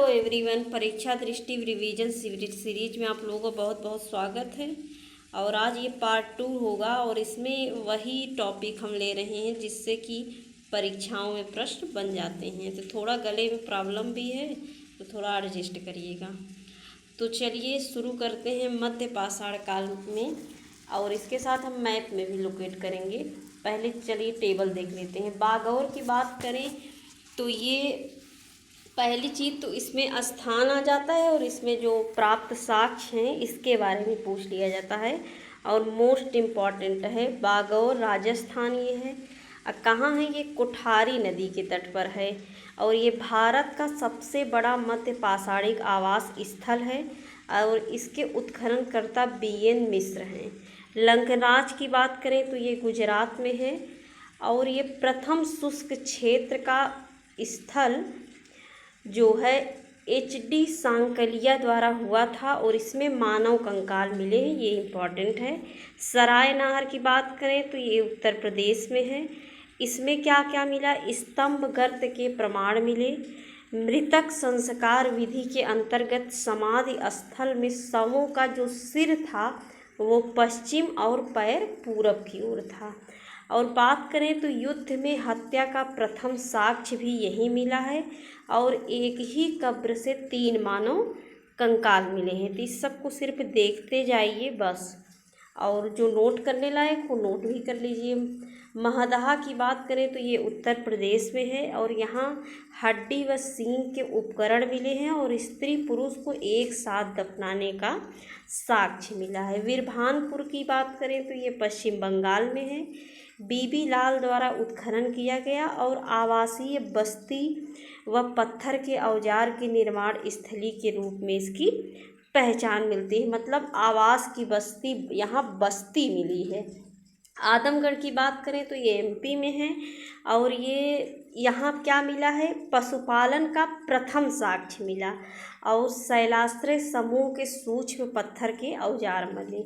Hello everyone, परीक्षा दृष्टि revision series में आप लोगों का बहुत बहुत स्वागत है। और आज ये पार्ट 2 होगा और इसमें वही टॉपिक हम ले रहे हैं जिससे कि परीक्षाओं में प्रश्न बन जाते हैं। तो थोड़ा गले में प्रॉब्लम भी है तो थोड़ा एडजस्ट करिएगा। तो चलिए शुरू करते हैं मध्य पाषाण काल में, और इसके साथ हम मैप में भी लोकेट करेंगे। पहले चलिए टेबल देख लेते हैं। बागौर की बात करें तो ये पहली चीज़ तो इसमें स्थान आ जाता है और इसमें जो प्राप्त साक्ष्य हैं इसके बारे में पूछ लिया जाता है। और मोस्ट इम्पॉर्टेंट है बागौर राजस्थान ये है। कहाँ है ये? कुठारी नदी के तट पर है। और ये भारत का सबसे बड़ा मध्य पाषाणिक आवास स्थल है और इसके उत्खननकर्ता BN मिश्र हैं। लंकराज की बात करें तो ये गुजरात में है और ये प्रथम शुष्क क्षेत्र का स्थल जो है HD सांकलिया द्वारा हुआ था और इसमें मानव कंकाल मिले हैं, ये इम्पॉर्टेंट है। सराय नाहर की बात करें तो ये उत्तर प्रदेश में है। इसमें क्या क्या मिला? स्तंभ गर्त के प्रमाण मिले। मृतक संस्कार विधि के अंतर्गत समाधि स्थल में शवों का जो सिर था वो पश्चिम और पैर पूरब की ओर था। और बात करें तो युद्ध में हत्या का प्रथम साक्ष्य भी यही मिला है और एक ही कब्र से 3 मानव कंकाल मिले हैं। तो इस सबको सिर्फ देखते जाइए बस, और जो नोट करने लायक हो नोट भी कर लीजिए। महदहा की बात करें तो ये उत्तर प्रदेश में है और यहाँ हड्डी व सींग के उपकरण मिले हैं और स्त्री पुरुष को एक साथ दफनाने का साक्ष्य मिला है। वीरभानपुर की बात करें तो ये पश्चिम बंगाल में है। BB लाल द्वारा उत्खनन किया गया और आवासीय बस्ती व पत्थर के औजार के निर्माण स्थली के रूप में इसकी पहचान मिलती है। मतलब आवास की बस्ती, यहाँ बस्ती मिली है। आदमगढ़ की बात करें तो ये MP में है और ये यहाँ क्या मिला है? पशुपालन का प्रथम साक्ष्य मिला और शैलाश्रय समूह के सूक्ष्म पत्थर के औजार मिले।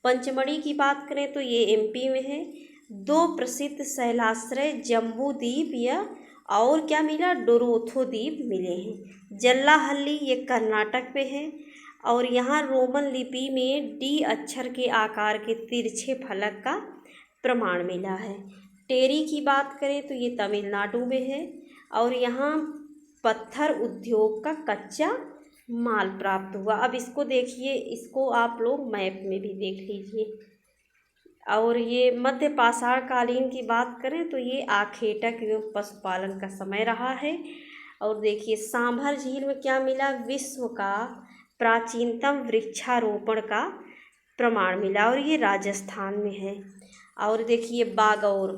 पंचमढ़ी की बात करें तो ये MP में है। 2 प्रसिद्ध शैलाश्रय जम्बू द्वीप या और क्या मिला? डोरोथो द्वीप मिले हैं। जल्लाहल्ली ये कर्नाटक में है और यहाँ रोमन लिपि में D अक्षर के आकार के तिरछे फलक का प्रमाण मिला है। टेरी की बात करें तो ये तमिलनाडु में है और यहाँ पत्थर उद्योग का कच्चा माल प्राप्त हुआ। अब इसको देखिए, इसको आप लोग मैप में भी देख लीजिए। और ये मध्य पाषाण कालीन की बात करें तो ये आखेटक एवं पशुपालन का समय रहा है। और देखिए सांभर झील में क्या मिला? विश्व का प्राचीनतम वृक्षारोपण का प्रमाण मिला और ये राजस्थान में है। और देखिए बागौर,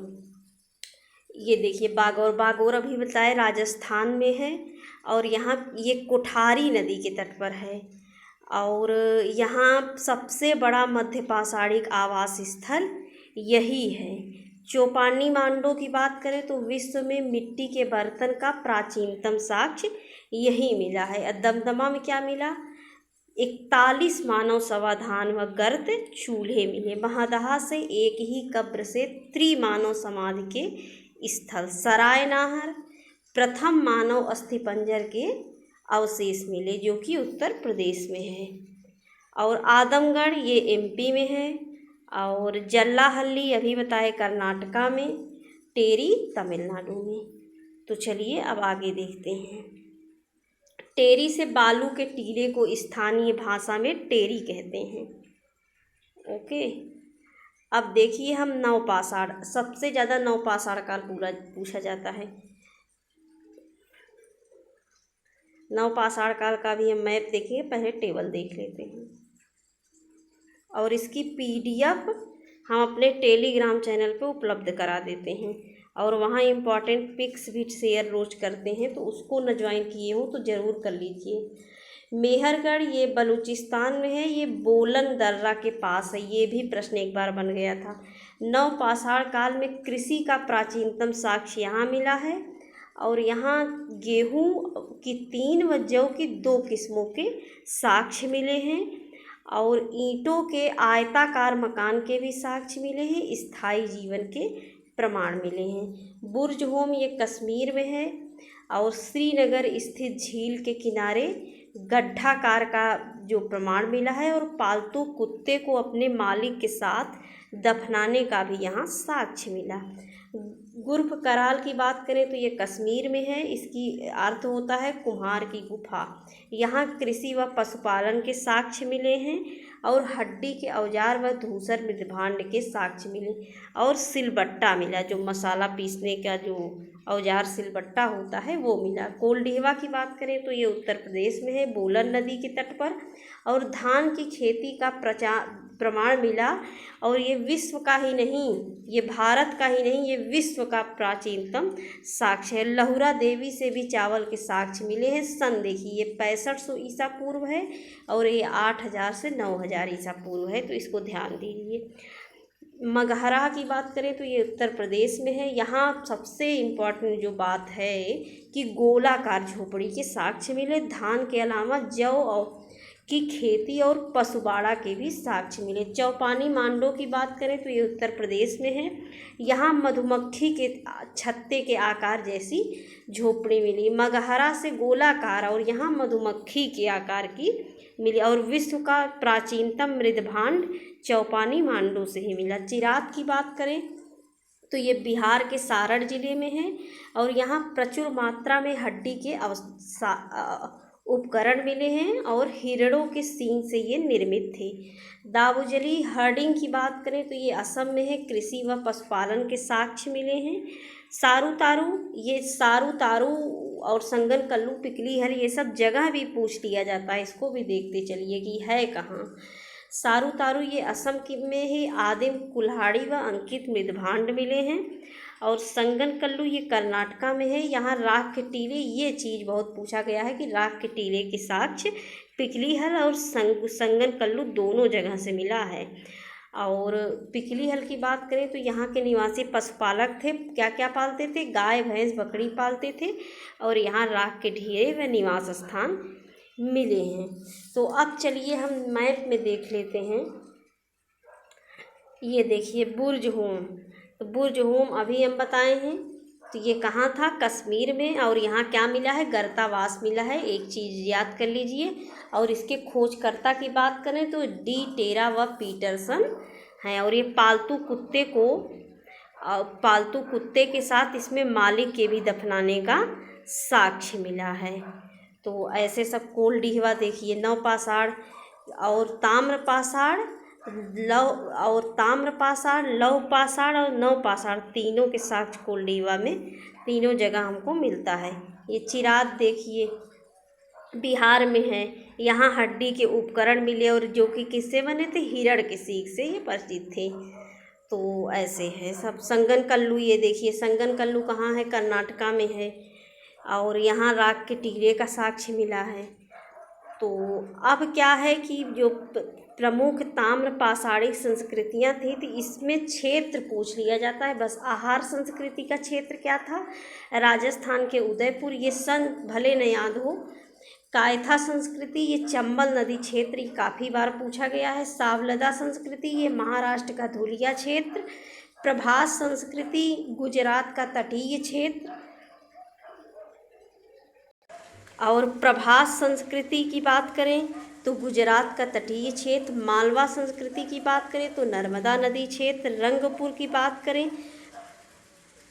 ये देखिए बागौर अभी बताए राजस्थान में है और यहाँ ये कुठारी नदी के तट पर है। और यहाँ सबसे बड़ा मध्य पाषाणिक आवास स्थल यही है। चौपानी मांडो की बात करें तो विश्व में मिट्टी के बर्तन का प्राचीनतम साक्ष्य यही मिला है। दमदमा में क्या मिला? 41 मानव समाधान व गर्त चूल्हे मिले। महदहा से एक ही कब्र से त्रिमानव समाधि के स्थल। सराय नाहर प्रथम मानव अस्थिपंजर के अवशेष मिले जो कि उत्तर प्रदेश में है। और आदमगढ़ ये MP में है और जल्लाहल्ली अभी बताए कर्नाटका में, टेरी तमिलनाडु में। तो चलिए अब आगे देखते हैं। टेरी से बालू के टीले को स्थानीय भाषा में टेरी कहते हैं। ओके, अब देखिए हम नवपाषाण, सबसे ज़्यादा नवपाषाण काल पूरा पूछा जाता है। नवपाषाण काल का भी हम मैप देखेंगे, पहले टेबल देख लेते हैं। और इसकी PDF हम अपने टेलीग्राम चैनल पे उपलब्ध करा देते हैं और वहाँ इम्पॉर्टेंट पिक्स भी शेयर रोज करते हैं, तो उसको न ज्वाइन किए हो तो ज़रूर कर लीजिए। मेहरगढ़ ये बलूचिस्तान में है, ये बोलन दर्रा के पास है। ये भी प्रश्न एक बार बन गया था। नवपाषाण काल में कृषि का प्राचीनतम साक्ष्य यहाँ मिला है और यहाँ गेहूँ की 3 व जौ की 2 किस्मों के साक्ष्य मिले हैं और ईंटों के आयताकार मकान के भी साक्ष्य मिले हैं। स्थायी जीवन के प्रमाण मिले हैं। बुर्ज होम ये कश्मीर में है और श्रीनगर स्थित झील के किनारे गड्ढाकार का जो प्रमाण मिला है, और पालतू कुत्ते को अपने मालिक के साथ दफनाने का भी यहाँ साक्ष्य मिला। गुर्फ कराल की बात करें तो ये कश्मीर में है। इसकी अर्थ होता है कुम्हार की गुफा। यहाँ कृषि व पशुपालन के साक्ष्य मिले हैं, और हड्डी के औजार व धूसर मृदभांड के साक्ष्य मिले, और सिलबट्टा मिला, जो मसाला पीसने का जो औजार सिलबट्टा होता है वो मिला। कोल्डिहवा की बात करें तो ये उत्तर प्रदेश में है, बोलन नदी के तट पर, और धान की खेती का प्रमाण मिला। और ये विश्व का ही नहीं, ये भारत का ही नहीं, ये विश्व का प्राचीनतम साक्ष्य है। लहुरा देवी से भी चावल के साक्ष्य मिले हैं। सन देखिए, ये 6500 ईसा पूर्व है, और ये 8000 से 9000 ईसा पूर्व है, तो इसको ध्यान दीजिए। मगहरा की बात करें तो ये उत्तर प्रदेश में है। यहाँ सबसे इम्पोर्टेंट जो बात है कि गोलाकार झोपड़ी के साक्ष्य मिले। धान के अलावा जौ और की खेती और पशुबाड़ा के भी साक्ष्य मिले। चौपानी मांडो की बात करें तो ये उत्तर प्रदेश में है। यहाँ मधुमक्खी के छत्ते के आकार जैसी झोपड़ी मिली। मगहरा से गोलाकार और यहाँ मधुमक्खी के आकार की मिली, और विश्व का प्राचीनतम मृदभांड चौपानी मांडो से ही मिला। चिरात की बात करें तो ये बिहार के सारण जिले में है, और यहाँ प्रचुर मात्रा में हड्डी के उपकरण मिले हैं, और हिरणों के सींग से ये निर्मित थे। दावुजली हर्डिंग की बात करें तो ये असम में है। कृषि व पशुपालन के साक्ष्य मिले हैं। सारू तारू और संगन कल्लू पिकली हल, ये सब जगह भी पूछ लिया जाता है, इसको भी देखते चलिए कि है कहाँ। सारू तारू ये असम में ही आदिम कुल्हाड़ी व अंकित मृदभांड मिले हैं, और संगन कल्लू ये कर्नाटका में है। यहाँ राख के टीले, ये चीज़ बहुत पूछा गया है कि राख के टीले के साक्ष्य पिकली हल और संगन कल्लू दोनों जगह से मिला है। और पिकली हल की बात करें तो यहाँ के निवासी पशुपालक थे। क्या क्या पालते थे? गाय भैंस बकरी पालते थे, और यहाँ राख के ढेरे व निवास स्थान मिले हैं। तो अब चलिए हम मैप में देख लेते हैं। ये देखिए बुर्ज होम, तो बुर्ज होम अभी हम बताए हैं, तो ये कहाँ था? कश्मीर में। और यहाँ क्या मिला है? गर्तावास मिला है। एक चीज़ याद कर लीजिए। और इसके खोजकर्ता की बात करें तो डी टेरा व पीटरसन हैं। और ये पालतू कुत्ते के साथ इसमें मालिक के भी दफनाने का साक्ष्य मिला है। तो ऐसे सब कोल्डिहवा देखिए, नवपाषाण और ताम्रपाषाण, लौहपाषाण और नवपाषाण, तीनों के साक्ष्य कोल्डिहवा में तीनों जगह हमको मिलता है। ये चिरात देखिए, बिहार में है। यहाँ हड्डी के उपकरण मिले, और जो कि किससे बने थे? हिरण के सींग से ये परिचित थे। तो ऐसे है सब। संगन कल्लू, ये देखिए संगन कल्लू कहाँ है? कर्नाटका में है। और यहाँ राख के टीले का साक्ष्य मिला है। तो अब क्या है कि जो प्रमुख ताम्रपाषाणिक संस्कृतियाँ थी, तो इसमें क्षेत्र पूछ लिया जाता है बस। आहार संस्कृति का क्षेत्र क्या था? राजस्थान के उदयपुर, ये सन भले न याद हो। कायथा संस्कृति, ये चंबल नदी क्षेत्र, ये काफ़ी बार पूछा गया है। सावलदा संस्कृति, ये महाराष्ट्र का धुलिया क्षेत्र। प्रभास संस्कृति, गुजरात का तटीय क्षेत्र। और प्रभास संस्कृति की बात करें तो गुजरात का तटीय क्षेत्र। मालवा संस्कृति की बात करें तो नर्मदा नदी क्षेत्र। रंगपुर की बात करें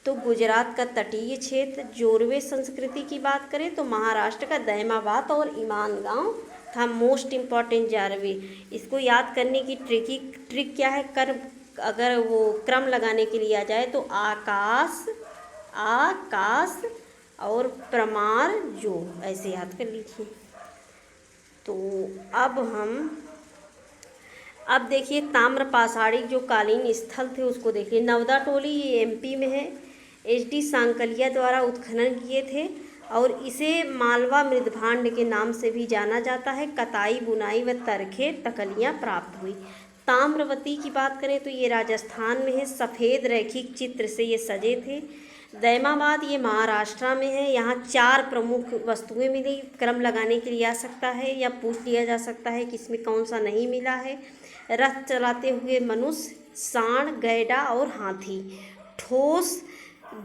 तो गुजरात का तटीय क्षेत्र। जोरवे संस्कृति की बात करें तो महाराष्ट्र का दहमाबाद और ईमान गांव था। मोस्ट इम्पॉर्टेंट जारवे, इसको याद करने की ट्रिक क्या है? अगर वो क्रम लगाने के लिए आ जाए तो आकाश और प्रमार जो, ऐसे याद कर लीजिए। तो अब देखिए ताम्रपाषाणिक जो कालीन स्थल थे उसको देखिए। नवदा टोली, ये एमपी में है। HD सांकलिया द्वारा उत्खनन किए थे, और इसे मालवा मृदभांड के नाम से भी जाना जाता है। कताई बुनाई व तरखे तकलियाँ प्राप्त हुई। ताम्रवती की बात करें तो ये राजस्थान में है। सफ़ेद रैखिक चित्र से ये सजे थे। दैमाबाद, ये महाराष्ट्र में है। यहाँ 4 प्रमुख वस्तुएं मिली। क्रम लगाने के लिए आ सकता है या पूछ लिया जा सकता है कि इसमें कौन सा नहीं मिला है। रथ चलाते हुए मनुष्य, सांड, गैंडा और हाथी। ठोस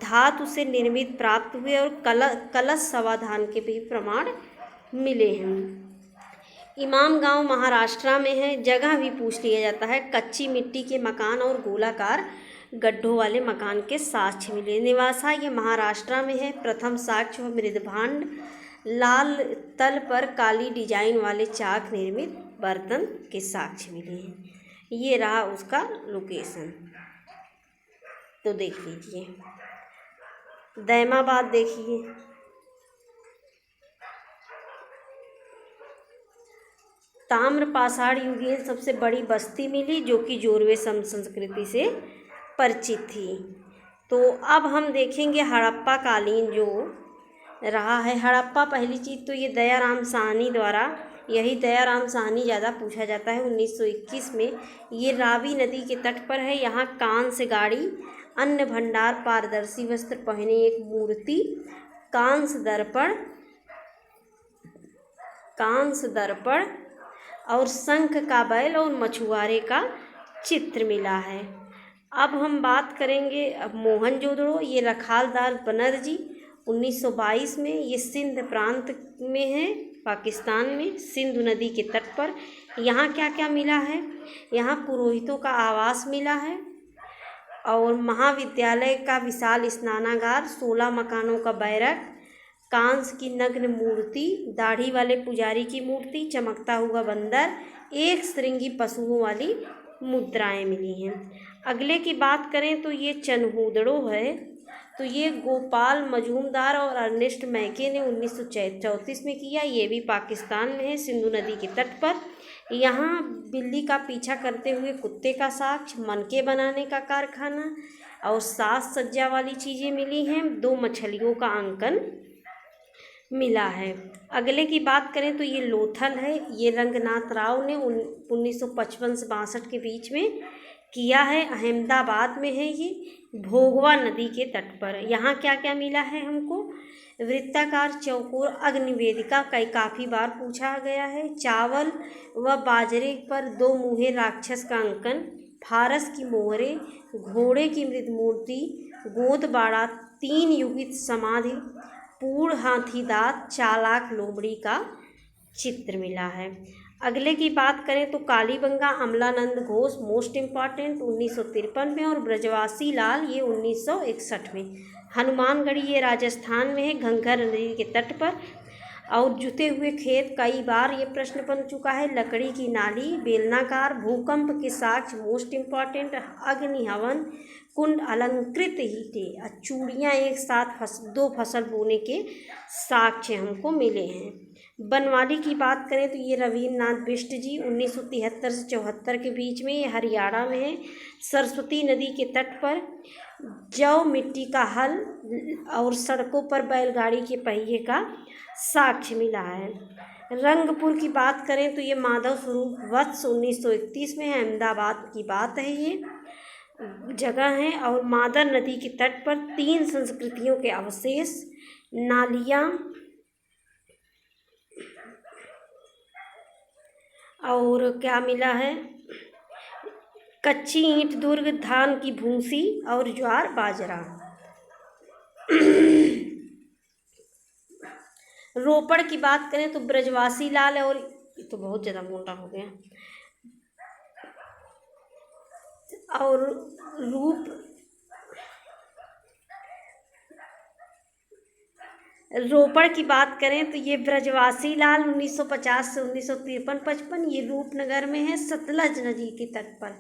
धातु से निर्मित प्राप्त हुए और कलश समाधान के भी प्रमाण मिले हैं। इमाम गांव महाराष्ट्र में है। जगह भी पूछ लिया जाता है। कच्ची मिट्टी के मकान और गोलाकार गड्ढों वाले मकान के साक्ष्य मिले। निवासा ये महाराष्ट्र में है। प्रथम साक्ष्य मृदभांड, लाल तल पर काली डिजाइन वाले चाक निर्मित बर्तन के साक्ष्य मिले हैं। ये रहा उसका लोकेशन, तो देख लीजिए। दैमाबाद देखिए, ताम्र पाषाण युगीन सबसे बड़ी बस्ती मिली जो कि जोरवे संस्कृति से परिचित थी। तो अब हम देखेंगे हड़प्पा कालीन जो रहा है। हड़प्पा पहली चीज़ तो ये दयाराम साहनी द्वारा, यही दयाराम साहनी ज़्यादा पूछा जाता है। 1921 में ये रावी नदी के तट पर है। यहाँ कांस्य गाड़ी, अन्न भंडार, पारदर्शी वस्त्र पहने एक मूर्ति, कांस्य दर्पण और शंख का बैल और मछुआरे का चित्र मिला है। अब हम बात करेंगे अब मोहनजोदड़ो। ये रखालदार बनर्जी 1922 में, ये सिंध प्रांत में है, पाकिस्तान में, सिंधु नदी के तट पर। यहाँ क्या क्या मिला है? यहाँ पुरोहितों का आवास मिला है और महाविद्यालय का विशाल स्नानागार, 16 मकानों का बैरक, कांस्य की नग्न मूर्ति, दाढ़ी वाले पुजारी की मूर्ति, चमकता हुआ बंदर, एक श्रृंगी पशुओं वाली मुद्राएं मिली हैं। अगले की बात करें तो ये चनहूदड़ो है। तो ये गोपाल मजूमदार और अर्नेस्ट मैके ने 1934 में किया। ये भी पाकिस्तान में है, सिंधु नदी के तट पर। यहाँ बिल्ली का पीछा करते हुए कुत्ते का साक्ष्य, मनके बनाने का कारखाना और साज सज्जा वाली चीज़ें मिली हैं। 2 मछलियों का अंकन मिला है। अगले की बात करें तो ये लोथल है। ये रंगनाथ राव ने 1955 से 62 के बीच में किया है। अहमदाबाद में है ये, भोगवा नदी के तट पर। यहाँ क्या क्या मिला है हमको? वृत्ताकार चौकोर अग्निवेदिका कई काफ़ी बार पूछा गया है। चावल व बाजरे पर 2 मुँहे राक्षस का अंकन, फारस की मोहरे, घोड़े की मृद मूर्ति, गोदबाड़ा, 3 युगित समाधि, पूर्ण हाथी दांत, चालाक लोमड़ी का चित्र मिला है। अगले की बात करें तो कालीबंगा अमलानंद घोष मोस्ट इम्पॉर्टेंट 1953 में और ब्रजवासी लाल ये 1961 में। हनुमानगढ़ी ये राजस्थान में है, घंघर नदी के तट पर। और जुते हुए खेत, कई बार ये प्रश्न बन चुका है। लकड़ी की नाली, बेलनाकार, भूकंप के साक्ष्य मोस्ट इम्पॉर्टेंट, अग्नि हवन कुंड, अलंकृत ईंटें, चूड़ियाँ एक साथ 2 फसल बोने के साक्ष्य हमको मिले हैं। बनवाली की बात करें तो ये रवीन्द्रनाथ बिष्ट जी 1973 से 74 के बीच में, ये हरियाणा में है, सरस्वती नदी के तट पर। जौ मिट्टी का हल और सड़कों पर बैलगाड़ी के पहिए का साक्ष्य मिला है। रंगपुर की बात करें तो ये माधव स्वरूप वत्स 1931 में है, अहमदाबाद की बात है ये जगह है। और मादर नदी के तट पर 3 संस्कृतियों के अवशेष, नालियाँ और क्या मिला है? कच्ची ईंट दुर्ग, धान की भूसी और ज्वार बाजरा। रोपड़ की बात करें तो ब्रजवासी लाल और ये तो बहुत ज़्यादा मोटा हो गया। और रोपड़ की बात करें तो ये ब्रजवासी लाल 1950 से 1953-55 ये रूपनगर में है, सतलज नदी के तट पर।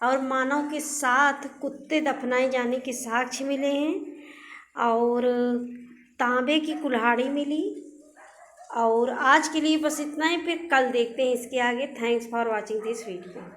और मानव के साथ कुत्ते दफनाए जाने के साक्ष्य मिले हैं और तांबे की कुल्हाड़ी मिली। और आज के लिए बस इतना ही, फिर कल देखते हैं इसके आगे। Thanks for watching this video.